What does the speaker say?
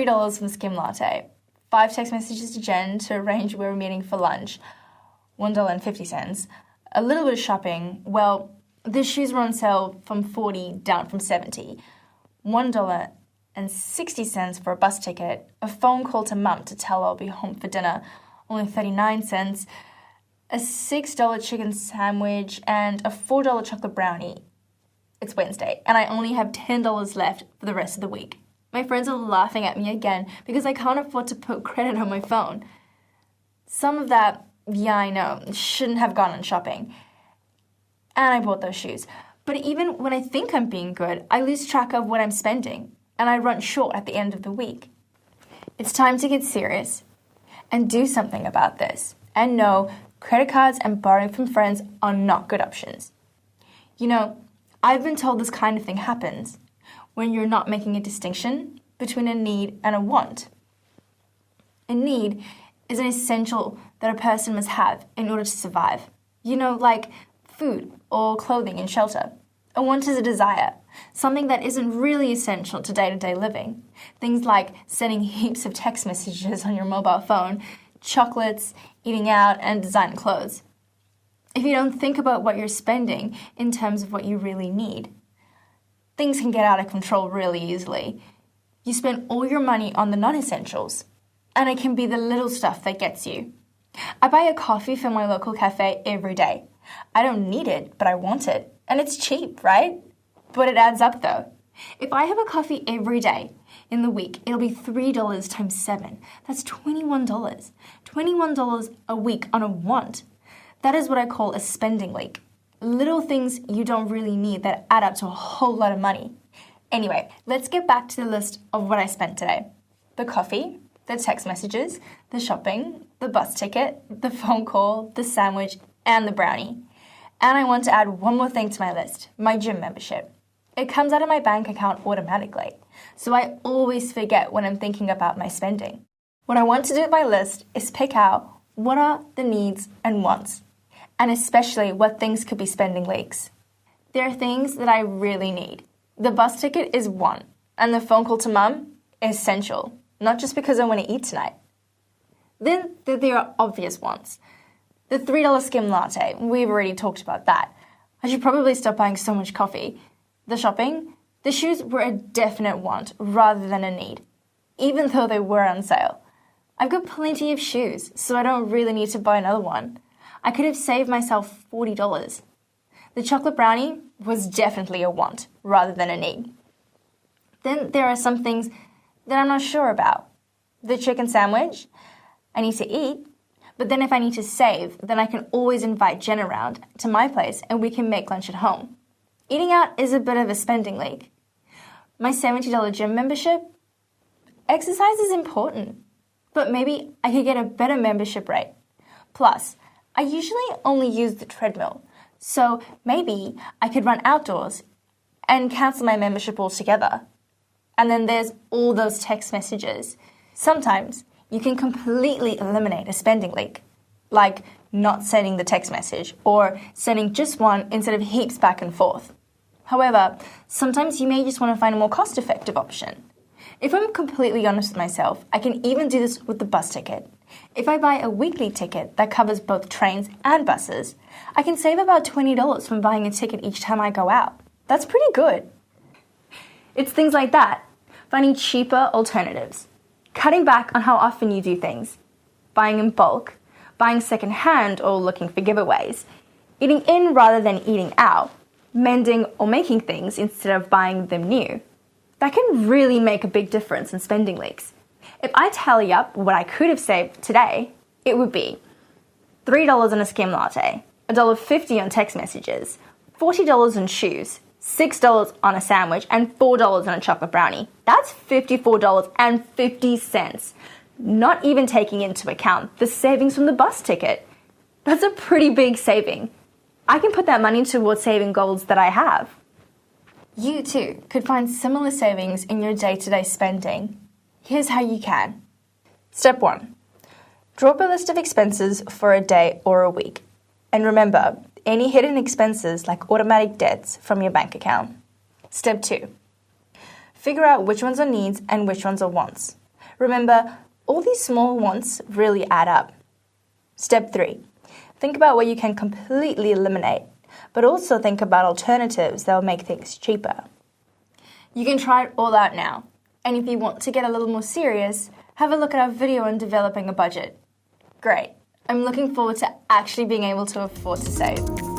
$3 from the skim latte, 5 text messages to Jen to arrange where we're meeting for lunch, $1.50, a little bit of shopping. Well, the shoes were on sale from $40 down from $70, $1.60 for a bus ticket, a phone call to Mum to tell her I'll be home for dinner, only 39¢, a $6 chicken sandwich, and a $4 chocolate brownie. It's Wednesday, and I only have $10 left for the rest of the week. My friends are laughing at me again because I can't afford to put credit on my phone. Some of that, yeah, I know, shouldn't have gone on shopping. And I bought those shoes. But even when I think I'm being good, I lose track of what I'm spending, and I run short at the end of the week. It's time to get serious and do something about this. And no, credit cards and borrowing from friends are not good options. You know, I've been told this kind of thing happens when you're not making a distinction between a need and a want. A need is an essential that a person must have in order to survive. You know, like food or clothing and shelter. A want is a desire, something that isn't really essential to day-to-day living. Things like sending heaps of text messages on your mobile phone, chocolates, eating out, and designer clothes. If you don't think about what you're spending in terms of what you really need, things can get out of control really easily. You spend all your money on the non-essentials, and it can be the little stuff that gets you. I buy a coffee from my local cafe every day. I don't need it, but I want it. And it's cheap, right? But it adds up though. If I have a coffee every day in the week, it'll be $3 times 7. That's $21. $21 a week on a want. That is what I call a spending leak. Little things you don't really need that add up to a whole lot of money. Anyway, let's get back to the list of what I spent today. The coffee, the text messages, the shopping, the bus ticket, the phone call, the sandwich, and the brownie. And I want to add one more thing to my list, my gym membership. It comes out of my bank account automatically, so I always forget when I'm thinking about my spending. What I want to do with my list is pick out what are the needs and wants, and especially what things could be spending leaks. There are things that I really need. The bus ticket is one, and the phone call to Mum is essential, not just because I want to eat tonight. Then there are obvious wants. The $3 skim latte, we've already talked about that. I should probably stop buying so much coffee. The shopping, the shoes were a definite want rather than a need, even though they were on sale. I've got plenty of shoes, so I don't really need to buy another one. I could have saved myself $40. The chocolate brownie was definitely a want rather than a need. Then there are some things that I'm not sure about. The chicken sandwich, I need to eat, but then if I need to save, then I can always invite Jen around to my place and we can make lunch at home. Eating out is a bit of a spending leak. My $70 gym membership, exercise is important, but maybe I could get a better membership rate. Plus, I usually only use the treadmill, so maybe I could run outdoors and cancel my membership altogether. And then there's all those text messages. Sometimes you can completely eliminate a spending leak, like not sending the text message or sending just one instead of heaps back and forth. However, sometimes you may just want to find a more cost-effective option. If I'm completely honest with myself, I can even do this with the bus ticket. If I buy a weekly ticket that covers both trains and buses, I can save about $20 from buying a ticket each time I go out. That's pretty good. It's things like that, finding cheaper alternatives, cutting back on how often you do things, buying in bulk, buying second-hand or looking for giveaways, eating in rather than eating out, mending or making things instead of buying them new. That can really make a big difference in spending leaks. If I tally up what I could have saved today, it would be $3 on a skim latte, $1.50 on text messages, $40 on shoes, $6 on a sandwich, and $4 on a chocolate brownie. That's $54.50, not even taking into account the savings from the bus ticket. That's a pretty big saving. I can put that money towards saving goals that I have. You too could find similar savings in your day-to-day spending. Here's how you can. Step 1. Draw up a list of expenses for a day or a week. And remember, any hidden expenses like automatic debits from your bank account. Step 2. Figure out which ones are needs and which ones are wants. Remember, all these small wants really add up. Step 3. Think about what you can completely eliminate, but also think about alternatives that will make things cheaper. You can try it all out now. And if you want to get a little more serious, have a look at our video on developing a budget. Great. I'm looking forward to actually being able to afford to save.